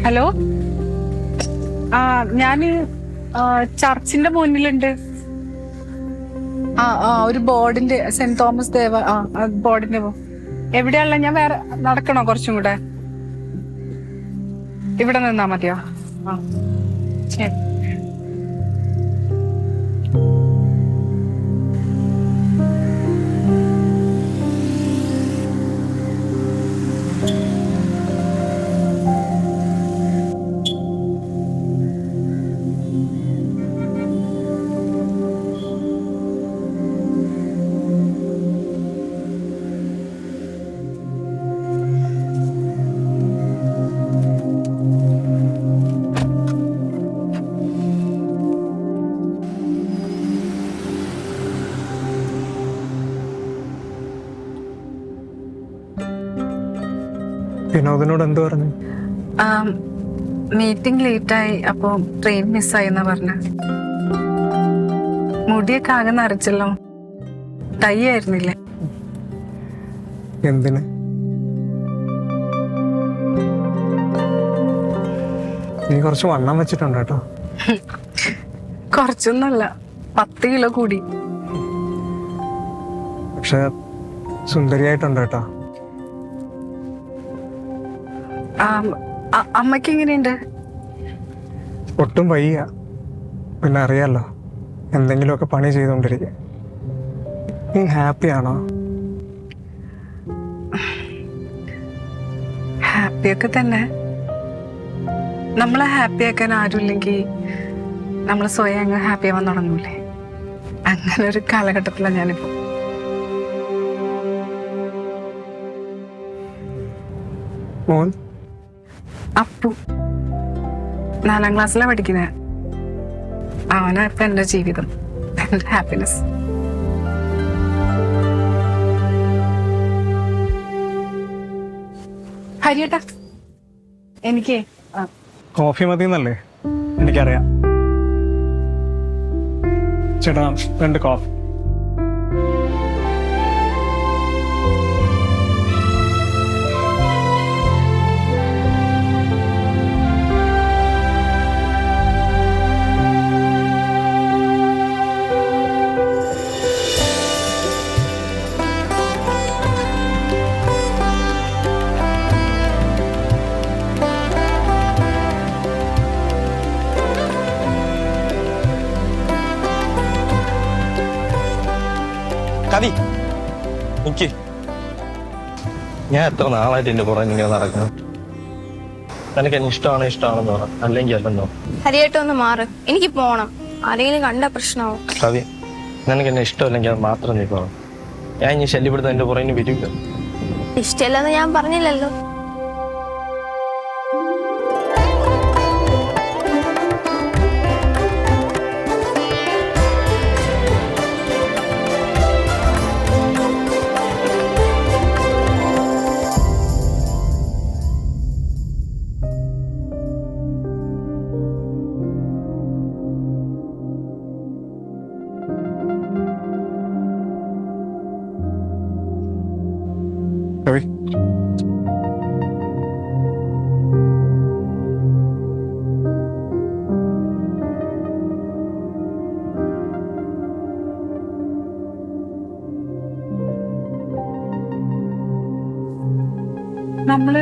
Hello, ഞാൻ ചർച്ചിന്റെ മുന്നിലുണ്ട്. ഒരു ബോർഡിന്റെ സെന്റ് തോമസ് ദേവ ബോർഡിന്റെ എവിടെയാണല്ലോ? ഞാൻ വേറെ നടക്കണോ? കുറച്ചും കൂടെ ഇവിടെ നിന്നാ മതിയോ? ശരി. വിനോദിനോട് എന്ത് പറഞ്ഞു? മീറ്റിംഗ് ലേറ്റായി, അപ്പൊ ട്രെയിൻ മിസ്സായി എന്നാ പറഞ്ഞ. മുടിയൊക്കെ ആകെ നരച്ചല്ലോ. ടൈ ആയിരുന്നില്ലേ? എന്തിന്? നീ കുറച്ച് വണ്ണം വെച്ചിട്ടുണ്ട് കേട്ടോ. കുറച്ചൊന്നുമല്ല, 10 കിലോ കൂടി. പക്ഷെ സുന്ദരിയായിട്ടുണ്ട് കേട്ടോ. അമ്മയ്ക്ക് എങ്ങനെയുണ്ട്? ഒട്ടും വയ്യ. പിന്നെ അറിയാലോ, എന്തെങ്കിലുമൊക്കെ പണി ചെയ്തുകൊണ്ടിരിക്കുക. നീ ഹാപ്പിയാണോ? ഹാപ്പിയൊക്കെ തന്നെ. നമ്മളെ ഹാപ്പിയാക്കാൻ ആരുമില്ലെങ്കിൽ നമ്മൾ സ്വയം അങ്ങ് ഹാപ്പി ആവാൻ തുടങ്ങൂലേ? അങ്ങനെ ഒരു കാലഘട്ടത്തിലാണ് ഞാനിപ്പോ. മോൻ അപ്പു 4ാം ക്ലാസ്സിലാണ് പഠിക്കുന്നത്. അവനാ ഇപ്പൊ എന്റെ ജീവിതം, എന്റെ ഹാപ്പിനെസ്. ഹരിയേട്ടാ, എനിക്ക് കോഫി മതി എന്നല്ലേ എനിക്കറിയാം. ചേട്ടാ 2 കോഫി. കവി, എനിക്ക് ഞാൻ എത്ര നാളായിട്ട് എന്റെ പുറകെ ഇങ്ങനെ നടക്കുന്നു. നിനക്ക് എന്നെ ഇഷ്ടമാണെന്ന് പറ, അല്ലെങ്കിൽ അല്ലെന്നോ. ഹരിയായിട്ടൊന്ന് മാറ്, എനിക്ക് പോണം. ആരെങ്കിലും കണ്ട പ്രശ്നമാവും. കവി, നിനക്ക് എന്നെ ഇഷ്ടമല്ലെങ്കിൽ അത് മാത്രം നീ പറ. ഞാൻ ഇനി ശല്യപ്പെടുത്താൻ എന്റെ പുറകിന് വരില്ല. ഇഷ്ടമല്ലെന്ന് ഞാൻ പറഞ്ഞില്ലല്ലോ. കവി, നമ്മള്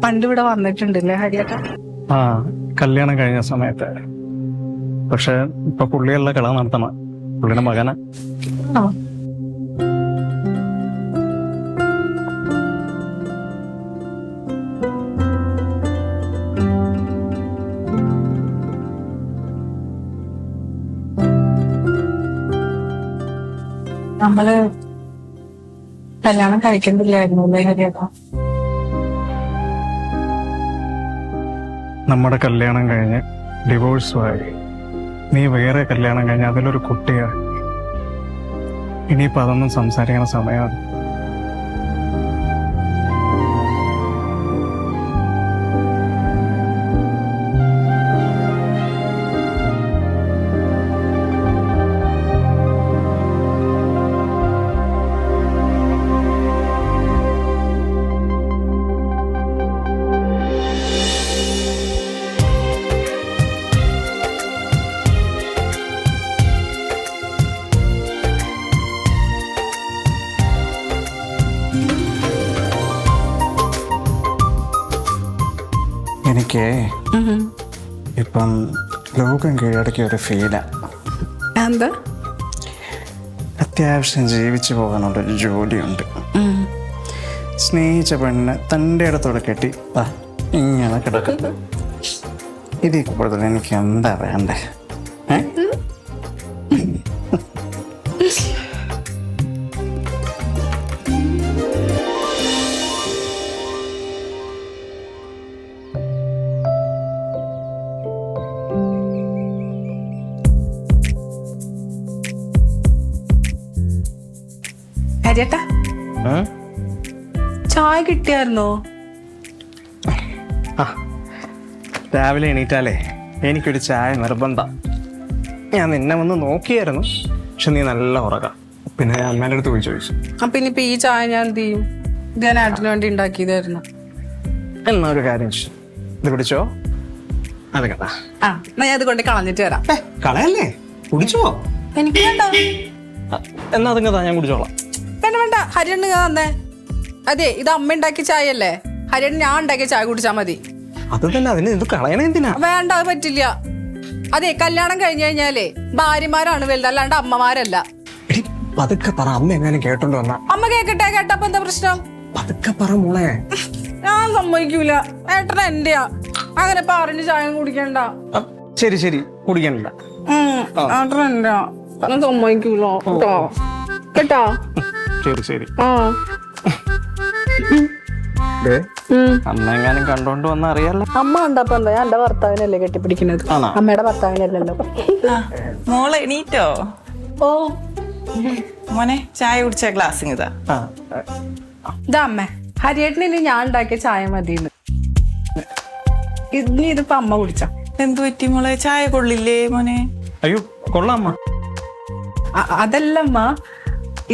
പണ്ട് ഇവിടെ വന്നിട്ടുണ്ടല്ലേ ഹരിയേട്ടാ? കല്യാണം കഴിഞ്ഞ സമയത്ത്. പക്ഷെ ഇപ്പൊ പുള്ളിയല്ല കള നടത്തണ, പുള്ളിയുടെ മകനാ. നമ്മള് കല്യാണം കഴിക്കുന്നില്ലായിരുന്നു അല്ലേ ഹരിയേട്ടാ? നമ്മുടെ കല്യാണം കഴിഞ്ഞ് ഡിവോഴ്സുമായി. നീ വേറെ കല്യാണം കഴിഞ്ഞ് അതിലൊരു കുട്ടിയാണ്. ഇനിയിപ്പോൾ അതൊന്നും സംസാരിക്കണ സമയമാണ്. എനിക്കേ ഇപ്പം ലോകം കീഴടക്കിയ ഒരു ഫീലാ. എന്താ? അത്യാവശ്യം ജീവിച്ചു പോകാനുള്ളൊരു ജോലിയുണ്ട്. സ്നേഹിച്ച പെണ്ണിനെ തൻ്റെ ഇടത്തോടെ കെട്ടി ഇങ്ങനെ കിടക്കുന്നു. ഇതിൽ കൂടുതൽ എനിക്ക് എന്താ വേണ്ടേ? ഹരിയേട്ടാ, ചായ കിട്ടിയായിരുന്നോ? രാവിലെ എണീറ്റാലേ എനിക്കൊരു ചായ നിർബന്ധം. ഞാൻ നിന്നെ വന്ന് നോക്കിയായിരുന്നു, പക്ഷെ നീ നല്ല ഉറക്കാം. പിന്നെ ഞാൻ അമ്മേൻ്റെ അടുത്ത് പോയി ചോദിച്ചു. അപ്പൊ ഇനിയിപ്പോ ഈ ചായ ഞാൻ എന്ത് ചെയ്യും? ഇത് ഞാൻ ആട്ടിന് വേണ്ടി ഉണ്ടാക്കിയതായിരുന്നു. എന്നാ ഒരു കാര്യം ചെയ്യ്. ഇത് കുടിച്ചോ. അത് കേട്ടാ. എന്നാ ഞാൻ ഇത് കൊണ്ട് കളഞ്ഞിട്ട് വരാം. കളയല്ലേ, കുടിച്ചോ. എനിക്ക് വേണ്ട. എന്നാ അതിങ്ങതാ, ഞാൻ കുടിച്ചോളാം. വേണ്ട വേണ്ട, ഹരിയണ്ണ തന്നേ. അതെ, ഇത് അമ്മ ഉണ്ടാക്കിയ ചായ അല്ലേ? ഹരിയണ്ണ ഞാൻ ഉണ്ടാക്കിയ ചായ കുടിച്ചാ മതി. അത് തന്നെ, അതിന് ഇത് കളയണ എന്തിനാ? വേണ്ട, അത് പറ്റില്ല. അതെ, കല്യാണം കഴിഞ്ഞു കഴിഞ്ഞാലേ ഭാര്യമാരാണ് വലുത്, അല്ലാണ്ട് അമ്മമാരല്ല. പതുക്കെ പറ, അമ്മ എങ്ങനെ കേട്ടോണ്ട് വന്ന. അമ്മ കേക്കട്ടെ, കേട്ടപ്പോ എന്താ പ്രശ്നം? പതുക്കെ പറ മോളെ. ഞാൻ സമ്മതിക്കൂല. ഏട്ടന എന്റെയാ, അങ്ങനെ പറഞ്ഞ് ചായ കുടിക്കണ്ട. ശരി ശരി, കുടിക്കണില്ല. ഏട്ടന എന്റെയാ, ഞാൻ സമ്മതിക്കൂല കേട്ടോ. ശരി ശരി. ആ അമ്മ എങ്ങാനും കണ്ടോണ്ട് വന്ന അറിയാലോ. അമ്മ കണ്ടപ്പോ എന്താ, ഞാൻ എന്റെ ഭർത്താവിനല്ലേ കെട്ടിപ്പിടിക്കുന്നത്, അമ്മയുടെ ഭർത്താവിനല്ലല്ലോ. മോളെ എണീറ്റോ? ഓ മോനെ ചായ കുടിച്ച ഗ്ലാസ് ഇതാ. ഇതാ അമ്മ, ഹരിയേട്ടന് ഇനി ഞാൻ ഉണ്ടാക്കിയ ചായ മതിന്ന്. ഇനി ഇതിപ്പോ അമ്മ കുടിച്ച. എന്തു പറ്റി മോളെ, ചായ കൊള്ളില്ലേ മോനെ? അയ്യോ കൊള്ളാം അമ്മ. അതല്ലമ്മ,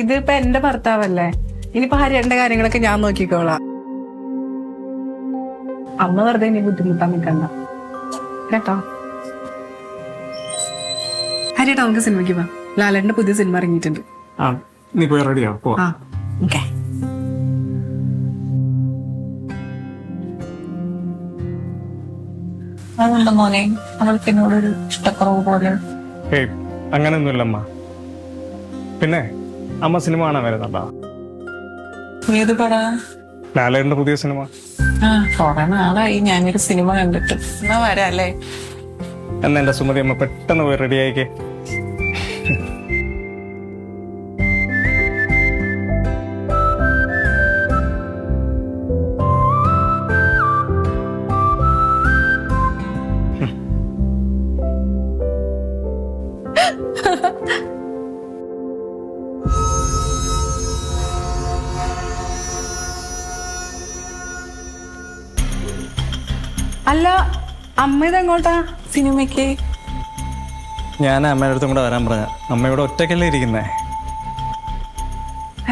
ഇതിപ്പോ എന്റെ ഭർത്താവല്ലേ, ഇനിയിപ്പോ ഹരിയേട്ടന്റെ കാര്യങ്ങളൊക്കെ ഞാൻ നോക്കിക്കോളാം. അമ്മ വെറുതെ ഇനി ബുദ്ധിമുട്ടാൻ നിൽക്കണ്ട കേട്ടോ. ഹരിയേട്ടാ, നമുക്ക് സിനിമയ്ക്ക് പോവാം. ലാലേട്ടന്റെ പുതിയ സിനിമ ഇറങ്ങിയിട്ടുണ്ട്. നീ പോയി റെഡിയാ പോ. ഓക്കെ. അതുകൊണ്ട് മോനെ അവൾക്ക് എന്നോടൊരു ഇഷ്ടക്കുറവ് പോലെ. ഏയ് അങ്ങനെയൊന്നുമില്ല അമ്മ. പിന്നെ അമ്മ സിനിമ കാണാൻ വരുന്നുണ്ടോ? ഏത് പടാ? ലാലേട്ടന്റെ പുതിയ സിനിമ. കൊറേ നാളായി ഞാനൊരു സിനിമ കണ്ടിട്ട്. എന്നാ വരാല്ലേ? എന്നാ എന്റെ സുമതി അമ്മ പെട്ടെന്ന് പോയി റെഡി ആയിക്കേ. അല്ല, അമ്മ ഇതെങ്ങോട്ടാ? സിനിമയ്ക്ക്. ഞാൻ അമ്മയുടെ അടുത്തും കൂടെ വരാൻ പറഞ്ഞ. അമ്മ ഇവിടെ ഒറ്റയ്ക്കല്ലേ ഇരിക്കുന്നേ.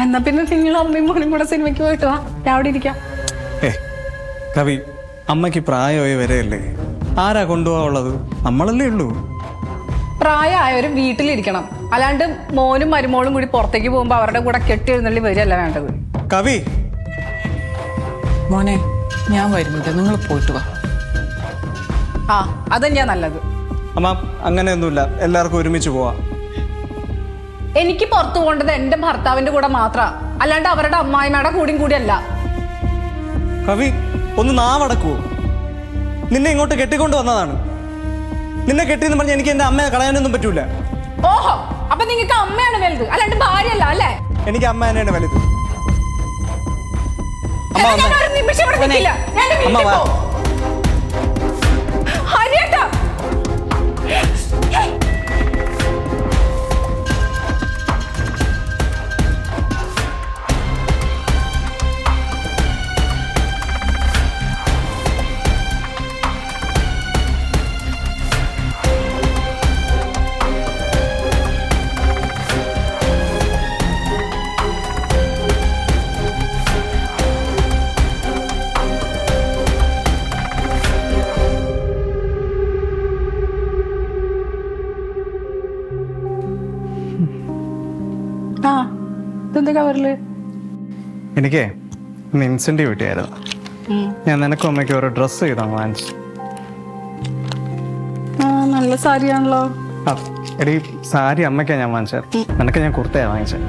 എന്നാ പിന്നെ നിങ്ങൾ അമ്മയും മോനും കൂടെ സിനിമയ്ക്ക് പോയിട്ട് വാ, ഞാൻ അവിടെ ഇരിക്കാം. കവി, അമ്മയ്ക്ക് പ്രായമായി വരെയല്ലേ, ആരാ കൊണ്ടുപോകാനുള്ളത്? നമ്മളല്ലേ ഉള്ളൂ. പ്രായമായവരും വീട്ടിലിരിക്കണം, അല്ലാണ്ട് മോനും മരുമോളും കൂടി പുറത്തേക്ക് പോകുമ്പോ അവരുടെ കൂടെ കെട്ടി എഴുന്നള്ളി വരികയല്ല വേണ്ടത്. കവി, മോനെ ഞാൻ വരുന്നുണ്ട്, നിങ്ങൾ പോയിട്ട് വാ. അതന്നെയാ നല്ലത്. അമ്മ അങ്ങനെയൊന്നുമില്ല, എല്ലാവർക്കും ഒരുമിച്ച് പോവാ. എനിക്ക് പുറത്തു പോകേണ്ടത് എന്റെ ഭർത്താവിന്റെ കൂടെ മാത്ര, അല്ലാണ്ട് അവരുടെ അമ്മായിമ്മയുടെ കൂടിയല്ല. കവി, ഒന്ന് നാവടക്കുവോ? നിന്നെ ഇങ്ങോട്ട് കെട്ടിക്കൊണ്ട് വന്നതാണ്. നിന്നെ കെട്ടിയെന്ന് പറഞ്ഞ് എനിക്ക് എന്റെ അമ്മയെ കളയാനൊന്നും പറ്റൂല. ഓഹോ, അപ്പൊ നിങ്ങൾക്ക് അമ്മയാണ് വലുത്, അല്ലാണ്ട് ഭാര്യയല്ല അല്ലേ? എനിക്ക് അമ്മ തന്നെയാണ് വലുത്. അമ്മ വാ. കവറില് എനിക്കേ ഇന്ന് ഇൻസെന്റീവ് കിട്ടിയായിരുന്നു. ഞാൻ നിനക്കും അമ്മയ്ക്ക് ഓരോ ഡ്രസ്സ് ചെയ്താണ് വാങ്ങിച്ചു. നല്ല സാരിയാണല്ലോ. ആ എടി സാരി അമ്മയ്ക്കാ ഞാൻ വാങ്ങിച്ചത്, നിനക്ക് ഞാൻ കുർത്തയാ വാങ്ങിച്ചത്.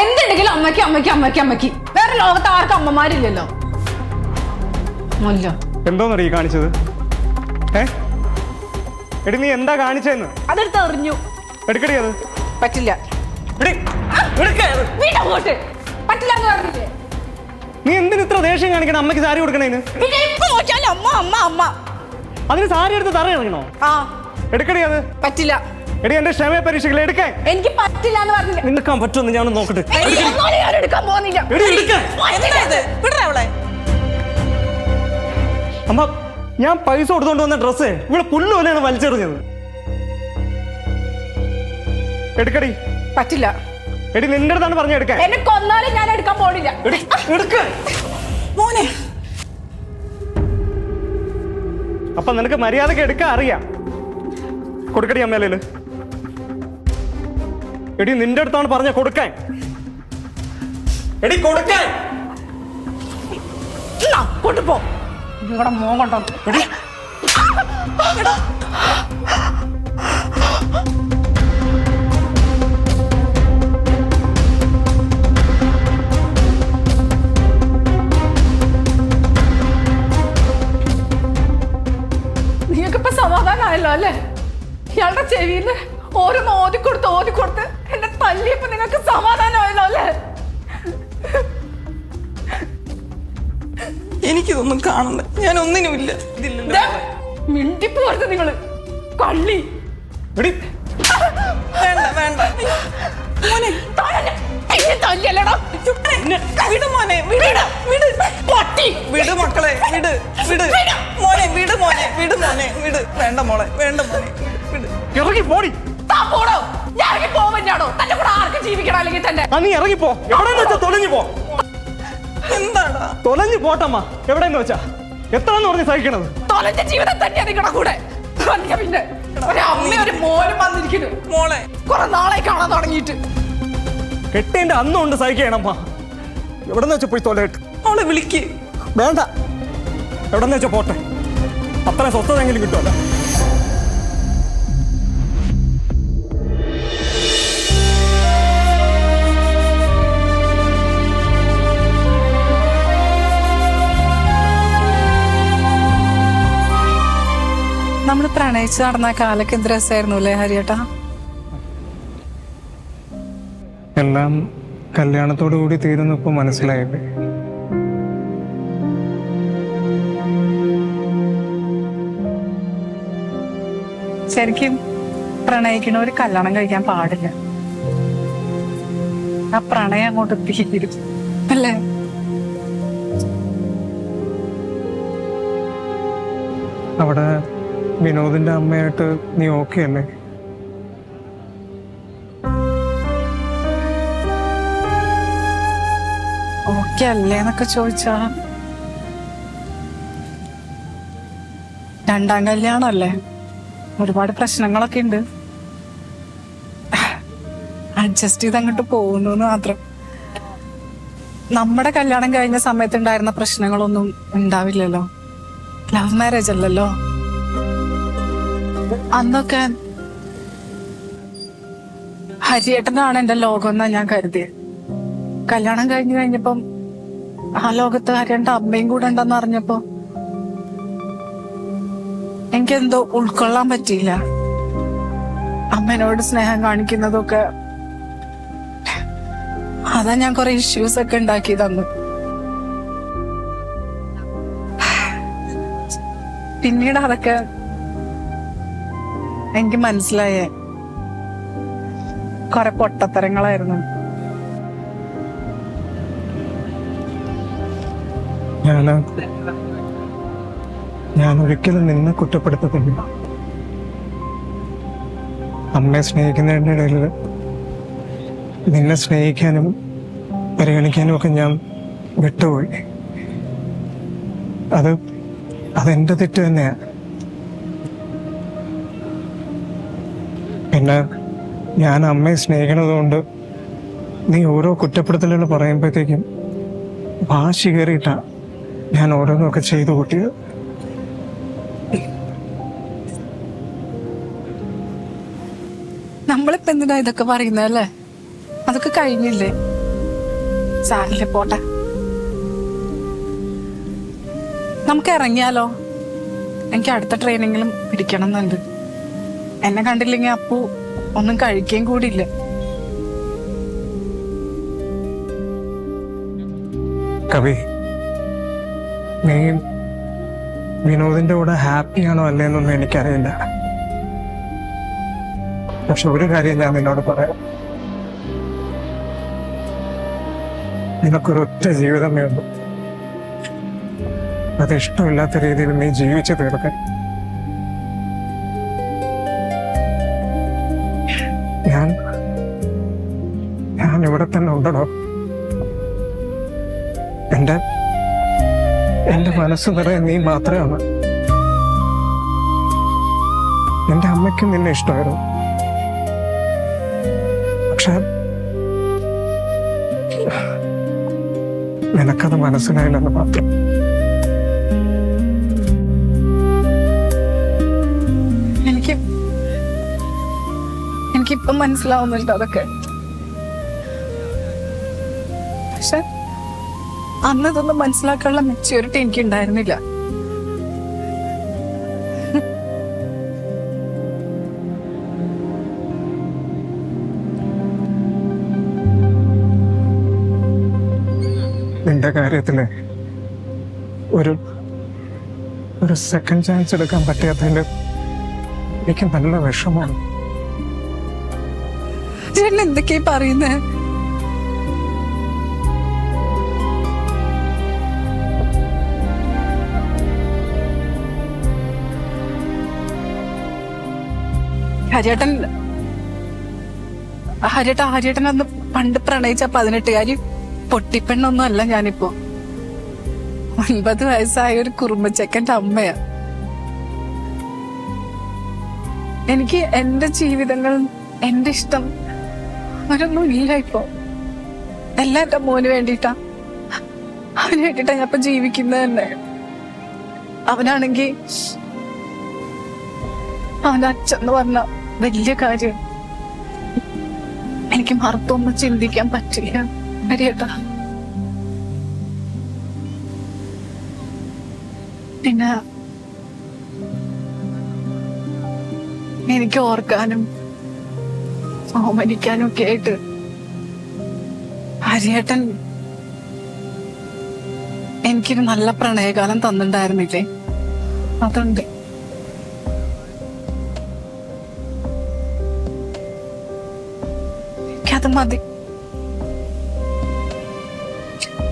എന്തുണ്ടെങ്കിലും അമ്മയ്ക്ക് അമ്മയ്ക്ക് അമ്മയ്ക്ക് അമ്മയ്ക്ക്. വേറെ ലോകത്ത് ആർക്കും അമ്മമാരില്ലല്ലോ. എന്തോന്നറി കാണിച്ചത്? എടി നീ എന്താ കാണിച്ചെന്ന്? അതെടുത്ത് എറിഞ്ഞു. എടുക്കടി അത്. പറ്റില്ല. പറ്റില്ല എന്ന് പറഞ്ഞില്ലേ? നീ എന്തിനു ഇത്ര ദേഷ്യം കാണിക്കണം അമ്മയ്ക്ക് സാരി കൊടുക്കണേന്? അമ്മ അമ്മ അമ്മ അതിന് സാരി എടുത്ത് തറ ഇറങ്ങണോ? ആ എടുക്കടി അത്. പറ്റില്ല. എടി എന്റെ ക്ഷമ പരീക്ഷകൾ എടുക്കാൻ. എനിക്ക് പറ്റില്ല എന്ന് പറഞ്ഞില്ല. നിനക്കാൻ പറ്റുമെന്ന് ഞാൻ നോക്കട്ടെ. ഞാൻ എടുക്കാൻ പോകുന്നില്ല. അമ്മ ഞാൻ പൈസ കൊടുത്തോണ്ട് വന്ന ഡ്രസ്സ് ഇവിടെ പുല്ല് പോലെയാണ് വലിച്ചെറിഞ്ഞത്. എടുക്കടി. പറ്റില്ല. എടി നിന്റെ അടുത്താണ് പറഞ്ഞ എടുക്കാൻ. എന്നെ കൊന്നാലും ഞാൻ എടുക്കാൻ പോണില്ല. മോനെ അപ്പൊ നിനക്ക് മര്യാദക്ക് എടുക്കാൻ അറിയാം. കൊടുക്കടി അമ്മേലേല്. എടി നിന്റെ അടുത്താണ് പറഞ്ഞ കൊടുക്കാൻ. എടി കൊടുക്കാൻ. കൊണ്ടുപോ. നിങ്ങളുടെ മോൻ കൊണ്ടോ. നിങ്ങൾക്കിപ്പോ സമാധാനമായല്ലോ അല്ലേ? ഇയാളുടെ ചെവിയില് ഓരോന്ന് ഓതിക്കൊടുത്ത് എന്നെ തല്ലിയപ്പോ നിങ്ങൾക്ക് സമാധാനമായല്ലോ അല്ലേ? എനിക്കിതൊന്നും കാണുന്നില്ല, ഞാൻ ഒന്നിനുമില്ല. മിണ്ടിപ്പോരുത് നിങ്ങള് കള്ളി. വേണ്ട വേണ്ട മോനെ, തല്ലിയല്ലടാ. വിട് മോനെ, വിട് മക്കളെ, വിട് വിട് മോനെ, വിട് മോനെ, വിട് മോനെ, വിട്. വേണ്ട മോളെ, വേണ്ട മോനെ, വിട്. ഇറങ്ങി പോടി. പോടോ. ഞാൻ ഇറങ്ങി പോവാണോ? തന്റെ കൂടെ ആർക്കും ജീവിക്കണം അല്ലെങ്കിൽ തന്നെ. നീ ഇറങ്ങിപ്പോ. എവിടെന്ന് വെച്ചാ തൊലഞ്ഞു പോ. എന്താടാ തൊലഞ്ഞു പോട്ടമ്മ. എവിടെന്ന് വെച്ചാ എത്രന്ന് പറഞ്ഞ് സഹിക്കണത്? തൊലഞ്ഞ ജീവിതം തന്നെയാ നിങ്ങളുടെ കൂടെ. പിന്നെ ഒരു അമ്മ ഒരു മോനും വന്നിരിക്കുന്നു. മോളെ കുറെ നാളെ കാണാൻ തുടങ്ങിയിട്ട്. കെട്ടേന്റെ അന്നുകൊണ്ട് സഹിക്കണമ്മ. എവിടെന്ന് വെച്ചാ പോയി തൊലയിട്ട്. മോളെ വിളിക്ക്. വേണ്ട, എവിടെന്ന് വെച്ചാ പോട്ടെ. അത്രയും സ്വസ്ഥതെങ്കിലും കിട്ടുമല്ലോ. നമ്മള് പ്രണയിച്ച് നടന്ന കാലൊക്കെ എന്ത് രസമായിരുന്നു അല്ലേ ഹരിയേട്ടാ? എല്ലാം കല്യാണത്തോടു കൂടി തീരുന്നു ഇപ്പൊ മനസ്സിലായില്ലേ? ശരിക്കും പ്രണയിക്കണവര് കല്യാണം കഴിക്കാൻ പാടില്ല. ആ പ്രണയം അങ്ങോട്ട് തീരും അല്ലേ? അവിടെ വിനോദിന്റെ അമ്മയായിട്ട് നീ ഓക്കെ അല്ലേ? ഓക്കെ അല്ലേ എന്നൊക്കെ ചോദിച്ചാ രണ്ടാം കല്യാണല്ലേ, ഒരുപാട് പ്രശ്നങ്ങളൊക്കെ ഉണ്ട്. അഡ്ജസ്റ്റ് ചെയ്ത് അങ്ങോട്ട് പോകുന്നു മാത്രം. നമ്മുടെ കല്യാണം കഴിഞ്ഞ സമയത്ത് ഉണ്ടായിരുന്ന പ്രശ്നങ്ങളൊന്നും ഉണ്ടാവില്ലല്ലോ. ലവ് മാരേജ് അല്ലല്ലോ. അന്നൊക്കെ ഹരിയേട്ടനാണ് എന്റെ ലോകം എന്നാ ഞാൻ കരുതിയത്. കല്യാണം കഴിഞ്ഞപ്പം ആ ലോകത്ത് ഹരിയേട്ടന്റെ അമ്മയും കൂടെ ഉണ്ടെന്ന് അറിഞ്ഞപ്പോ എനിക്കെന്തോ ഉൾക്കൊള്ളാൻ പറ്റിയില്ല. അമ്മേനോട് സ്നേഹം കാണിക്കുന്നതൊക്കെ അതാ ഞാൻ കുറെ ഇഷ്യൂസ് ഒക്കെ ഉണ്ടാക്കി തന്നു. പിന്നീട് അതൊക്കെ എനിക്ക് മനസ്സിലായേ കുറെ പൊട്ടത്തരങ്ങളായിരുന്നു. ഞാൻ ഒരിക്കലും നിന്നെ കുറ്റപ്പെടുത്തത്തില്ല. അമ്മയെ സ്നേഹിക്കുന്നതിൻ്റെ ഇടയിൽ നിന്നെ സ്നേഹിക്കാനും പരിഗണിക്കാനും ഒക്കെ ഞാൻ വിട്ടുപോയി. അതെന്റെ തെറ്റ് തന്നെയാ. പിന്നെ ഞാൻ അമ്മയെ സ്നേഹിക്കണത് കൊണ്ട് നീ ഓരോ കുറ്റപ്പെടുത്തലുകൾ പറയുമ്പോഴത്തേക്കും വാശി കയറിയിട്ടാ ഞാൻ ഓരോന്നൊക്കെ ചെയ്തു കൂട്ടിയത്. നമ്മളിപ്പോ എന്തിനാ ഇതൊക്കെ പറയുന്നതല്ലേ? അതൊക്കെ കഴിഞ്ഞില്ലേ? സാറില്ലേ, പോട്ടെ. നമുക്ക് ഇറങ്ങിയാലോ? എനിക്ക് അടുത്ത ട്രെയിനിങ്ങിലും പിടിക്കണം എന്നുണ്ട്. എന്നെ കണ്ടില്ലെങ്കിൽ അപ്പു ഒന്നും കഴിക്കുകയും കൂടിയില്ല. കവി, നീ വിനോദിന്റെ കൂടെ ഹാപ്പിയാണോ അല്ലേന്നൊന്നും എനിക്കറിയില്ല. പക്ഷെ ഒരു കാര്യം ഞാൻ നിന്നോട് പറയാം, നിനക്കൊരൊറ്റ ജീവിതമേ ഉള്ളൂ. അത് ഇഷ്ടമില്ലാത്ത രീതിയിൽ നീ ജീവിച്ചു തീർക്കാൻ. ഞാൻ ഇവിടെ തന്നെ ഉണ്ടോ? എന്റെ മനസ്സ് നിറയെ നീ മാത്രമാണ്. എന്റെ അമ്മയ്ക്കും നിന്നെ ഇഷ്ടമായിരുന്നു. പക്ഷെ നിനക്കത് മനസ്സിലായില്ലെന്ന് മാത്രം. എനിക്കിപ്പം മനസ്സിലാവുന്നുണ്ട് അതൊക്കെ. പക്ഷെ അന്ന് ഇതൊന്നും മനസ്സിലാക്കാനുള്ള മെച്യൂരിറ്റി എനിക്ക് ഉണ്ടായിരുന്നില്ല. നിന്റെ കാര്യത്തില് ഒരു സെക്കൻഡ് ചാൻസ് എടുക്കാൻ പറ്റാത്തതിന്റെ എനിക്ക് നല്ല വിഷമമാണ്. ചേട്ടൻ എന്തൊക്കെയാ പറയുന്നേ? ഹരിയേട്ടൻ അന്ന് പണ്ട് പ്രണയിച്ച 18-കാരി പൊട്ടിപ്പെണ്ണൊന്നും അല്ല ഞാനിപ്പോ. 9 വയസ്സായ ഒരു കുറുമ്പച്ചക്കൻ്റെ അമ്മയാ. എനിക്ക് എന്റെ ജീവിതങ്ങൾ, എന്റെ ഇഷ്ടം അവരൊന്നും ഇല്ല ഇപ്പൊ. എല്ലാം എന്റെ മോന് വേണ്ടിയിട്ടാ. അവന് വേണ്ടിയിട്ടാ ഞാൻ ഇപ്പൊ ജീവിക്കുന്നത് തന്നെ. അവനാണെങ്കി അവന്റെ അച്ഛന്ന് പറഞ്ഞ വലിയ കാര്യം. എനിക്ക് മറുത്തൊന്നും ചിന്തിക്കാൻ പറ്റില്ല ഹരിയേട്ടാ. പിന്നെ എനിക്ക് ഓർക്കാനും ഓമനിക്കാനും ഒക്കെ ആയിട്ട് ഹരിയേട്ടൻ എനിക്കൊരു നല്ല പ്രണയകാലം തന്നിട്ടുണ്ടായിരുന്നില്ലേ? അതുണ്ട്. എനിക്കത് മതി.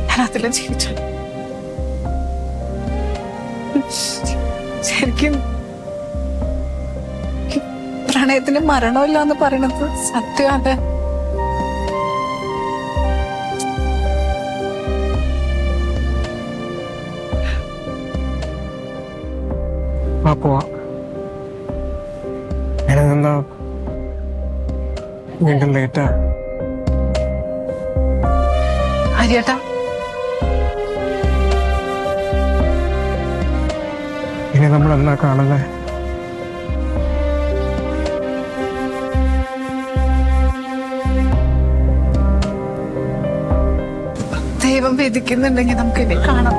ഞാൻ അതിലും ജീവിച്ചു. ശരിക്കും പ്രണയത്തിന് മരണമില്ല എന്ന് പറയണത് സത്യമാണ്. പോവാ. എന്താ വീണ്ടും ലേറ്റാ? ഹരിയേട്ടാ, ഇനി നമ്മൾ എന്നാ കാണുന്നേ? ദൈവം വിധിക്കുന്നുണ്ടെങ്കിൽ നമുക്ക് ഇനി കാണാം.